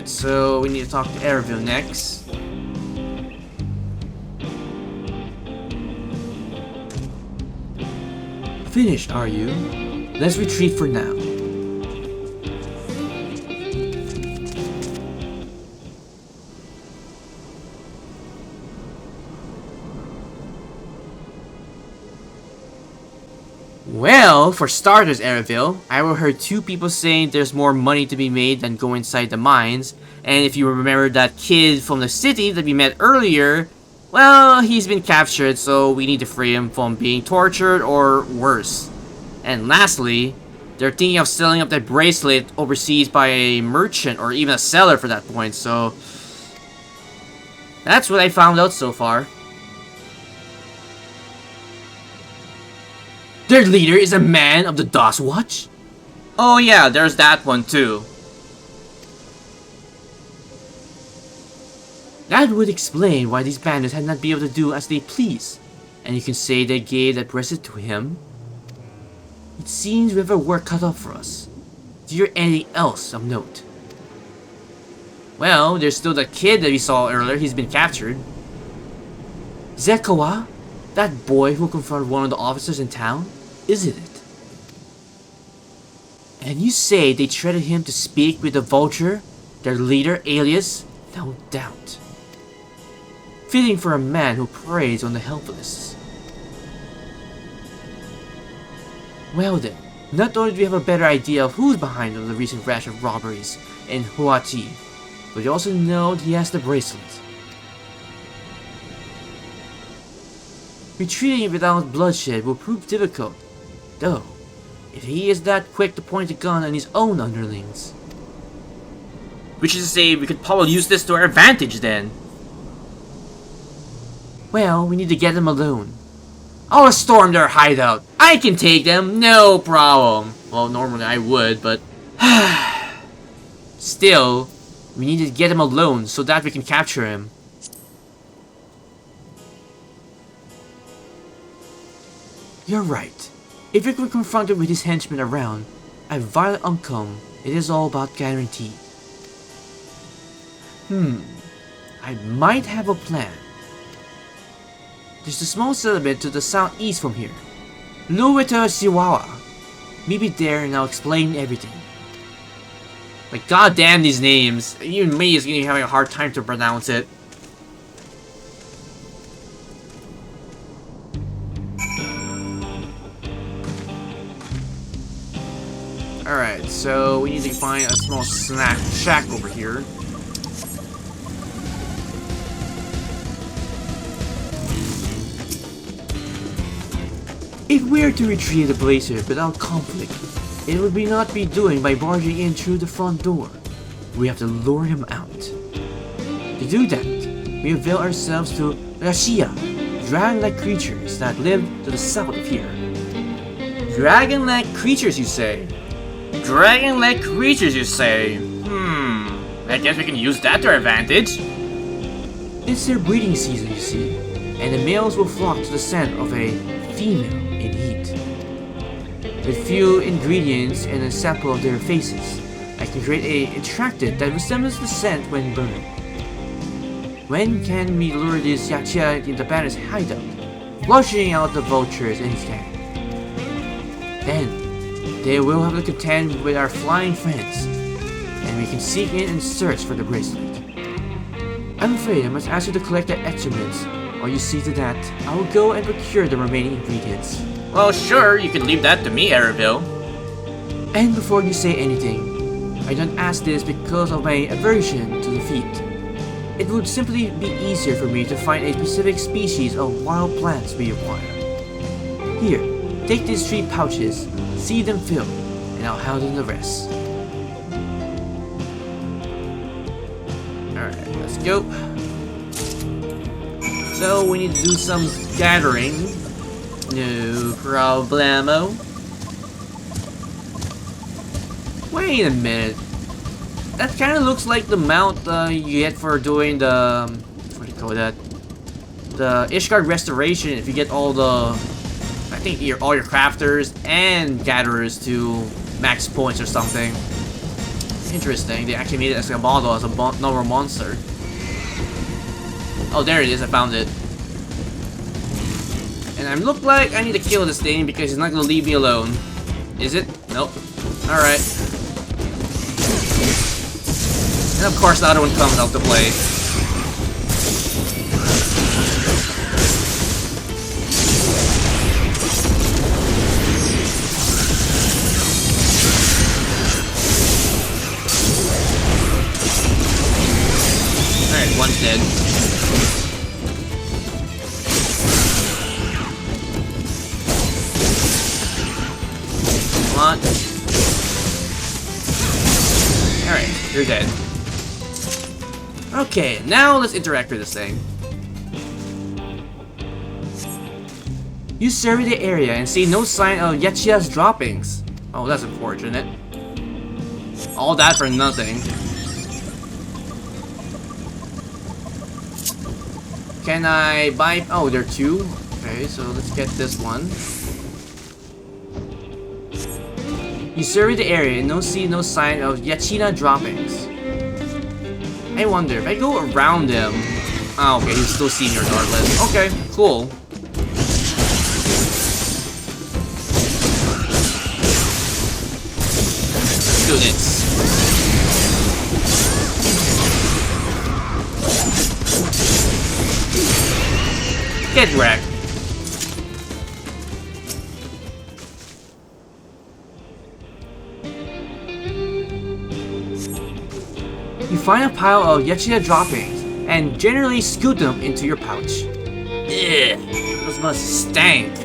Alright, so we need to talk to Eorzea next. Finished, are you? Let's retreat for now. Well, for starters, Eorzea, I overheard two people saying there's more money to be made than go inside the mines. And if you remember that kid from the city that we met earlier, well, he's been captured, so we need to free him from being tortured or worse. And lastly, they're thinking of selling up that bracelet overseas by a merchant or even a seller for that point, so that's what I found out so far. Their leader is a man of the DOS Watch? Oh yeah, there's that one too. That would explain why these bandits had not been able to do as they please. And you can say they gave that bracelet to him. It seems we have our work cut off for us. Do you hear anything else of note? Well, there's still the kid that we saw earlier. He's been captured. Zekawa? That boy who confronted one of the officers in town? Isn't it? And you say they threatened him to speak with the vulture, their leader, alias? No doubt. Fitting for a man who preys on the helpless. Well then, not only do we have a better idea of who's behind the recent rash of robberies in Huati, but we also know that he has the bracelet. Retreating without bloodshed will prove difficult, though, if he is that quick to point a gun on his own underlings. Which is to say, we could probably use this to our advantage then. Well, we need to get them alone. I'll storm their hideout. I can take them, no problem. Well, normally I would, but still, we need to get him alone so that we can capture him. You're right. If we were confronted with his henchmen around, a violent outcome, it is all about guarantee. I might have a plan. There's a small settlement to the southeast from here. Luwita Siwawa. Meet me there and I'll explain everything. Like, goddamn these names. Even me is having a hard time to pronounce it. Alright, so we need to find a small snack shack over here. If we're to retrieve the bracelet without conflict, it would not be doing by barging in through the front door. We have to lure him out. To do that, we avail ourselves to Eorzea, dragon-like creatures that live to the south of here. Dragon-like creatures, you say? Dragon-like creatures, you say? I guess we can use that to our advantage. It's their breeding season, you see, and the males will flock to the scent of a female in heat. With few ingredients and a sample of their faces, I can create a attractant that resembles the scent when burned. When can we lure this Yatia in the bandit's hideout, flushing out the vultures in his camp? Then, they will have to contend with our flying friends, and we can seek in and search for the bracelet. I'm afraid I must ask you to collect the excrements. While you see to that, I will go and procure the remaining ingredients. Well, sure, you can leave that to me, Eorzea. And before you say anything, I don't ask this because of my aversion to the feat. It would simply be easier for me to find a specific species of wild plants we require. Here, take these 3 pouches, see them fill, and I'll handle the rest. Alright, let's go. So we need to do some gathering. No problemo. Wait a minute. That kind of looks like the mount you get for doing the what do you call that? The Ishgard restoration. If you get all the, I think all your crafters and gatherers to max points or something. Interesting. They actually made it as a model, as a normal monster. Oh, there it is. I found it. And I look like I need to kill this thing because it's not gonna leave me alone. Is it? Nope. Alright. And of course the other one comes out to play. Alright, one's dead. Come on. Alright, you're dead. Okay, now let's interact with this thing. You survey the area and see no sign of Yachia's droppings. Oh, that's unfortunate. All that for nothing. Can I buy... Oh, there are two? Okay, so let's get this one. You survey the area and see no sign of Yachina droppings. I wonder, if I go around him... Oh, okay, he's still seen me regardless. Okay, cool. Let's do this. Get wrecked. You find a pile of Yachina droppings and generally scoot them into your pouch. Ugh, those must stank.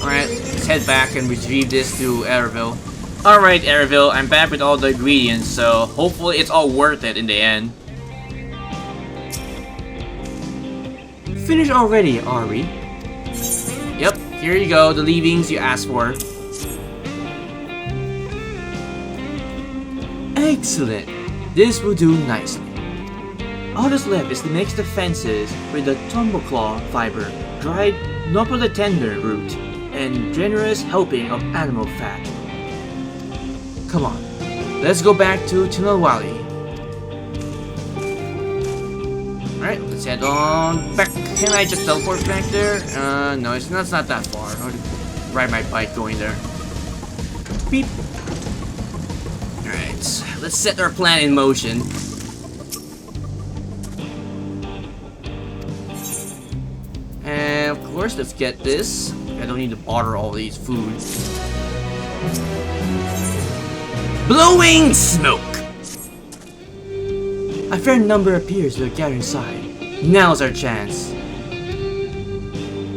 Alright, let's head back and retrieve this to Eorzea. Alright, Eorzea, I'm back with all the ingredients, so hopefully it's all worth it in the end. Finished already, are we? Yep, here you go, the leavings you asked for. Excellent! This will do nicely. All that's left is to mix the fences with the tumbleclaw fiber, dried nopal-tender root, and generous helping of animal fat. Come on, let's go back to Tuliyollal. Alright, let's head on back. Can I just teleport back there? No, it's not that far. I'll ride my bike going there. Beep. Alright, let's set our plan in motion. And of course, let's get this. I don't need to bother all these foods. Blowing smoke! A fair number appears to have gathered inside. Now's our chance.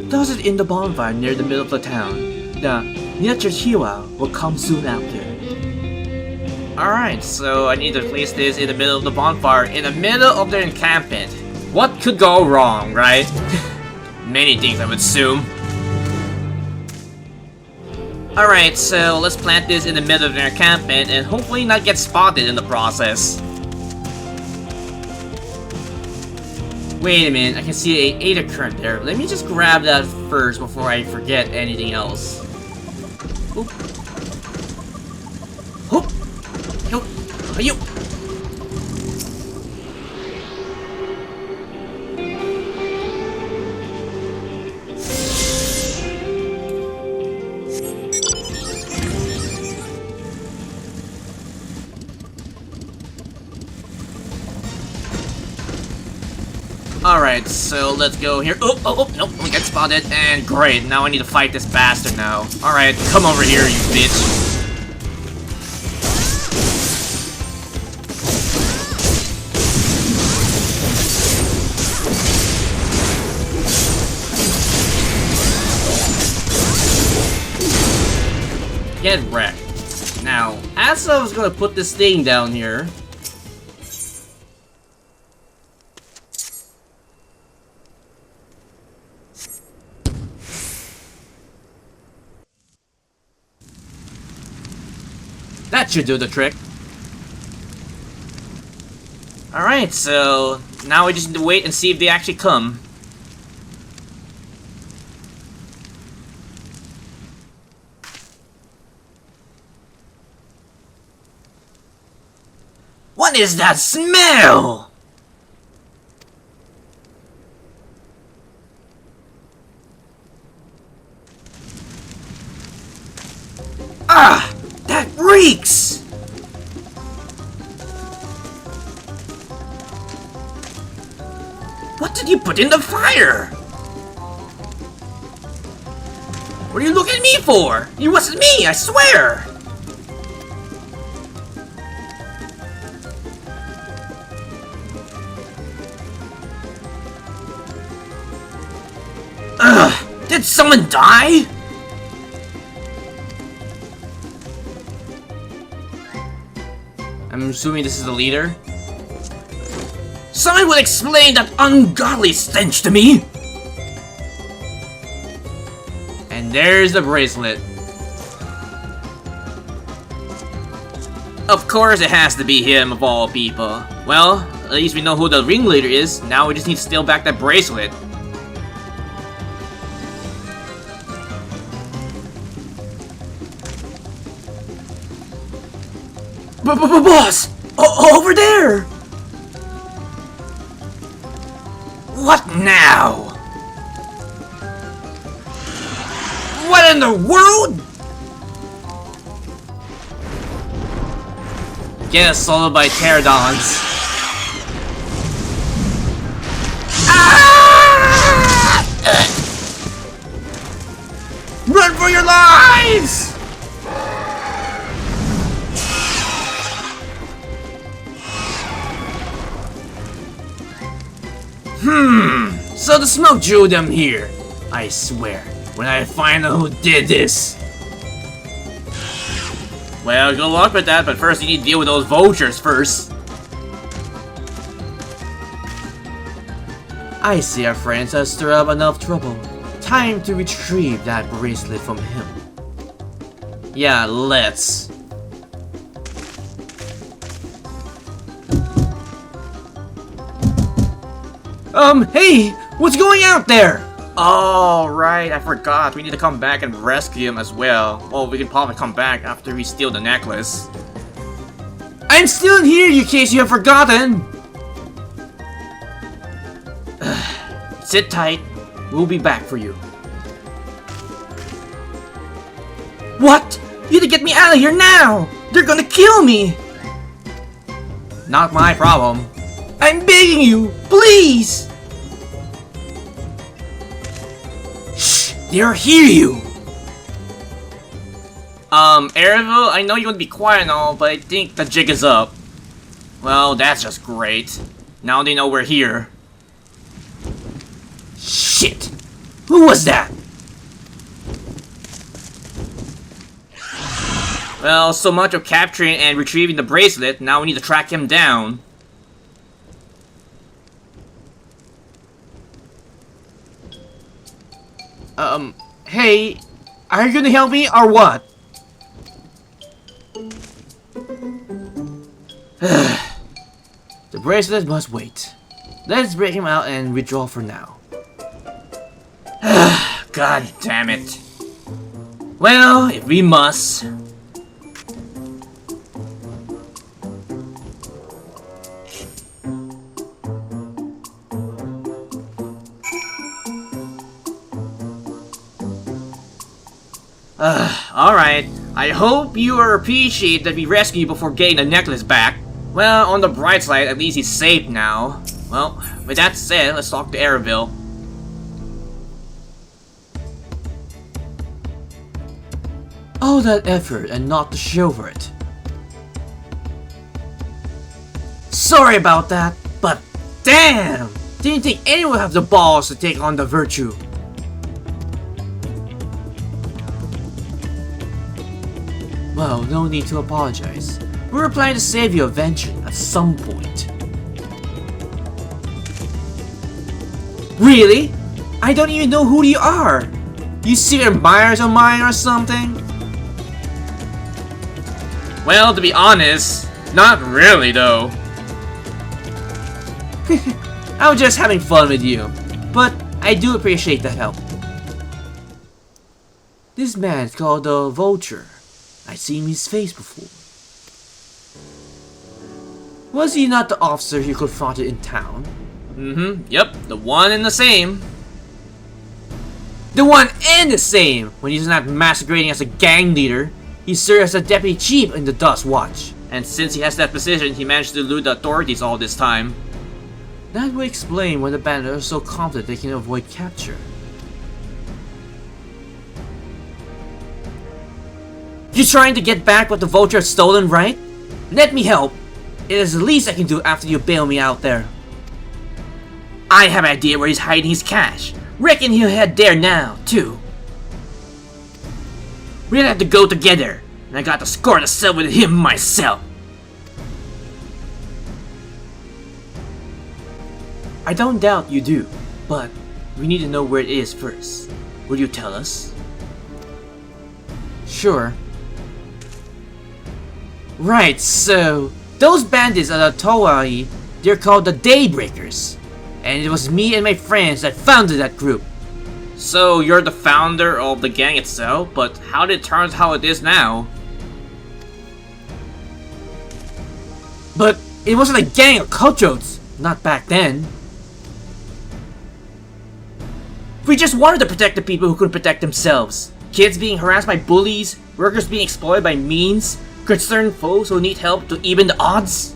Toss it in the bonfire near the middle of the town. The Nyachachiwa will come soon after. Alright, so I need to place this in the middle of the bonfire, in the middle of the encampment. What could go wrong, right? Many things, I would assume. Alright, so let's plant this in the middle of the encampment and hopefully not get spotted in the process. Wait a minute, I can see a Aether current there. Let me just grab that first before I forget anything else. Oop. Hoop. Yo. Yo. Alright, so let's go here. Oh, nope, we got spotted, and great, now I need to fight this bastard now. Alright, come over here, you bitch. Get wrecked. Now, as I was gonna put this thing down here, that should do the trick. Alright, so now we just need to wait and see if they actually come. What is that smell? Ah! That reeks! What did you put in the fire? What are you looking at me for? It wasn't me, I swear! Ugh! Did someone die? I'm assuming this is the leader? Someone will explain that ungodly stench to me! And there's the bracelet. Of course it has to be him of all people. Well, at least we know who the ringleader is. Now we just need to steal back that bracelet. Boss! Over there! What now? What in the world? Get assaulted by pterodactyls. Ah! Run for your lives! So the smoke drew them here. I swear, when I find out who did this. Well, good luck with that, but first you need to deal with those vultures first. I see our friends have stirred up enough trouble. Time to retrieve that bracelet from him. Yeah, let's. Hey! What's going out there? Oh, right, I forgot. We need to come back and rescue him as well. Well, we can probably come back after we steal the necklace. I'm still here, in case you have forgotten! Sit tight. We'll be back for you. What? You need to get me out of here now! They're gonna kill me! Not my problem. I'm begging you, please! They'll hear you! Eorzea, I know you want to be quiet and all, but I think the jig is up. Well, that's just great. Now they know we're here. Shit! Who was that? Well, so much of capturing and retrieving the bracelet, now we need to track him down. Hey, are you gonna help me or what? The bracelet must wait. Let's break him out and withdraw for now. God damn it. Well, if we must. Alright. I hope you appreciate that we rescued you before getting the necklace back. Well, on the bright side, at least he's safe now. Well, with that said, let's talk to Eorzea. All that effort and not to show for it. Sorry about that, but damn! Didn't think anyone would have the balls to take on the virtue. Well, no need to apologize. We were planning to save you eventually, at some point. Really? I don't even know who you are! You secret admirers of mine or something? Well, to be honest, not really though. I was just having fun with you, but I do appreciate the help. This man is called the Vulture. I've seen his face before. Was he not the officer you confronted in town? Yep, the one and the same. The one and the same! When he's not masquerading as a gang leader, he serves as a deputy chief in the Dust Watch. And since he has that position, he managed to elude the authorities all this time. That would explain why the bandits are so confident they can avoid capture. You're trying to get back what the vulture has stolen, right? Let me help. It is the least I can do after you bail me out there. I have an idea where he's hiding his cash. Reckon he'll head there now, too. We'll have to go together, and I got to score the cell with him myself. I don't doubt you do, but we need to know where it is first. Will you tell us? Sure. Right, so those bandits at the Tuliyollal, they're called the Daybreakers. And it was me and my friends that founded that group. So you're the founder of the gang itself, but how did it turn out how it is now? But it wasn't a gang of cutthroats, not back then. We just wanted to protect the people who couldn't protect themselves. Kids being harassed by bullies, workers being exploited by means, concerned foes who need help to even the odds.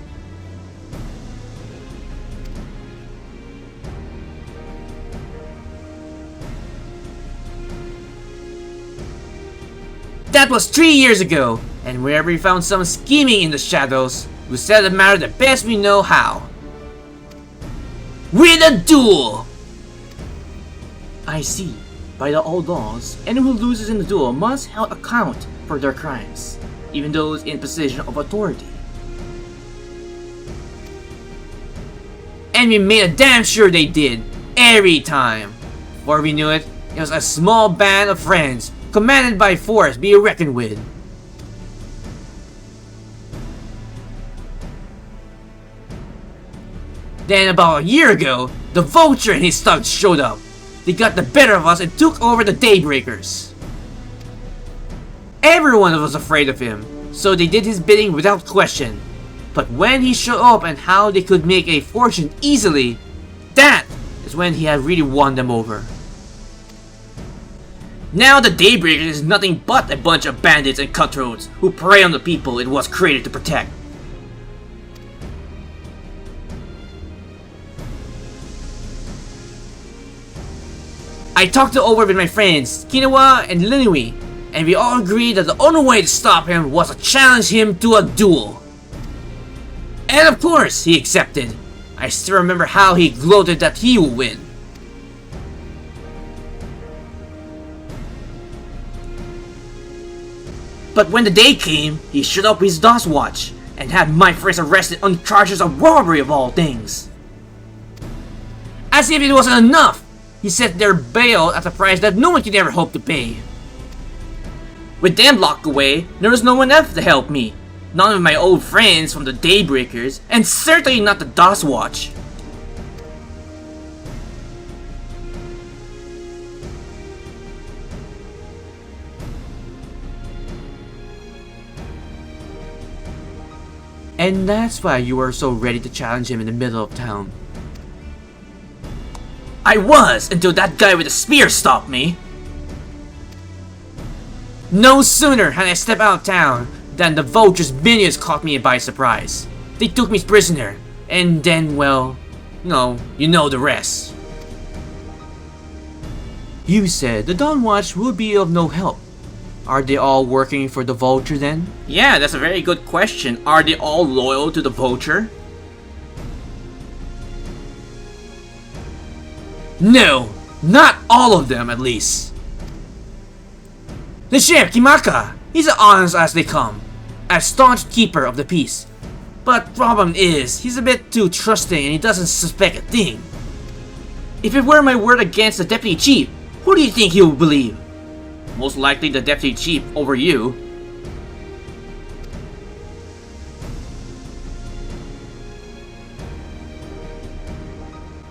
That was 3 years ago, and wherever we found someone scheming in the shadows, we settled the matter the best we know how. With a duel! I see. By the old laws, anyone who loses in the duel must account for their crimes, even those in position of authority. And we made a damn sure they did, every time. Before we knew it, it was a small band of friends, commanded by force be reckoned with. Then about a year ago, the Vulture and his thugs showed up. They got the better of us and took over the Daybreakers. Everyone was afraid of him, so they did his bidding without question. But when he showed up and how they could make a fortune easily, that is when he had really won them over. Now the Daybreakers is nothing but a bunch of bandits and cutthroats who prey on the people it was created to protect. I talked it over with my friends, Kinawa and Linui, and we all agreed that the only way to stop him was to challenge him to a duel. And of course, he accepted. I still remember how he gloated that he would win. But when the day came, he showed up with his Dust Watch and had my friends arrested on charges of robbery of all things. As if it wasn't enough, he set their bail at a price that no one could ever hope to pay. With them locked away, there was no one else to help me. None of my old friends from the Daybreakers, and certainly not the Dust Watch. And that's why you were so ready to challenge him in the middle of town. I was, until that guy with the spear stopped me. No sooner had I stepped out of town than the Vulture's minions caught me by surprise. They took me prisoner, and then, well, no, you know the rest. You said the Dawn Watch will be of no help. Are they all working for the Vulture then? Yeah, that's a very good question. Are they all loyal to the Vulture? No, not all of them at least. The Sheriff Kimaka, he's as honest as they come, a staunch keeper of the peace. But problem is, he's a bit too trusting and he doesn't suspect a thing. If it were my word against the Deputy Chief, who do you think he would believe? Most likely the Deputy Chief over you.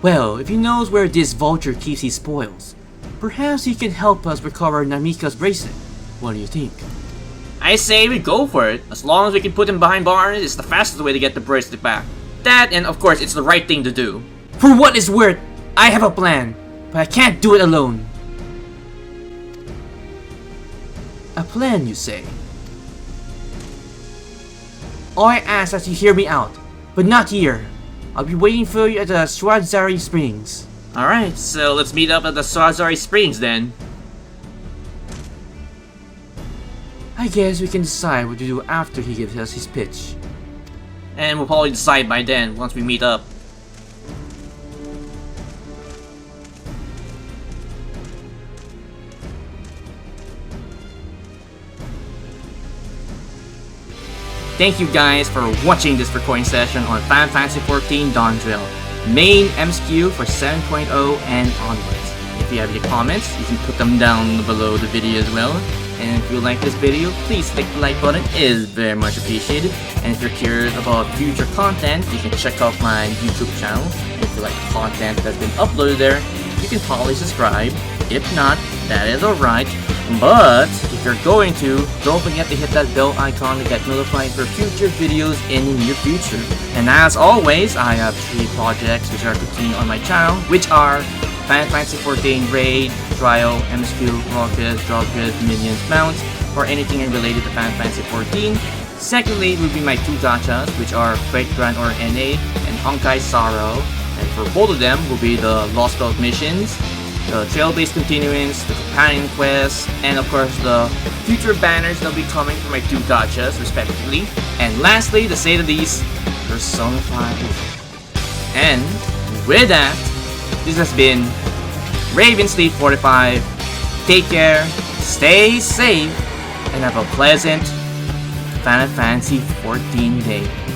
Well, if he knows where this Vulture keeps his spoils, perhaps he can help us recover Namika's bracelet. What do you think? I say we go for it. As long as we can put him behind bars, it's the fastest way to get the bracelet back. That, and of course, it's the right thing to do. For what it's worth, I have a plan, but I can't do it alone. A plan, you say? All I ask that you hear me out, but not here. I'll be waiting for you at the Swarzari Springs. Alright, so let's meet up at the Swarzari Springs then. I guess we can decide what to do after he gives us his pitch. And we'll probably decide by then, once we meet up. Thank you guys for watching this recording session on Fantasy XIV Dawntrail, main MSQ for 7.0 and onwards. If you have any comments, you can put them down below the video as well. And if you like this video, please click the like button, it is very much appreciated. And if you're curious about future content, you can check out my YouTube channel. And if you like the content that's been uploaded there, you can probably subscribe. If not, that is alright. But if you're going to, don't forget to hit that bell icon to get notified for future videos in the near future. And as always, I have 3 projects which are continuing on my channel, which are Fantasy XIV Raid, Trial, MSQ, Rockets, Dropkits, Minions, Mounts, or anything related to Fantasy XIV. Secondly will be my 2 gachas, which are Great Grand or NA and Honkai Sorrow. And for both of them will be the Lost Belt missions, the trail-based continuance, the companion quests, and of course the future banners that will be coming from my 2 gachas respectively. And lastly, to say the least, Persona 5. And with that, this has been Ravensleep 45. Take care, stay safe, and have a pleasant Final Fantasy XIV day.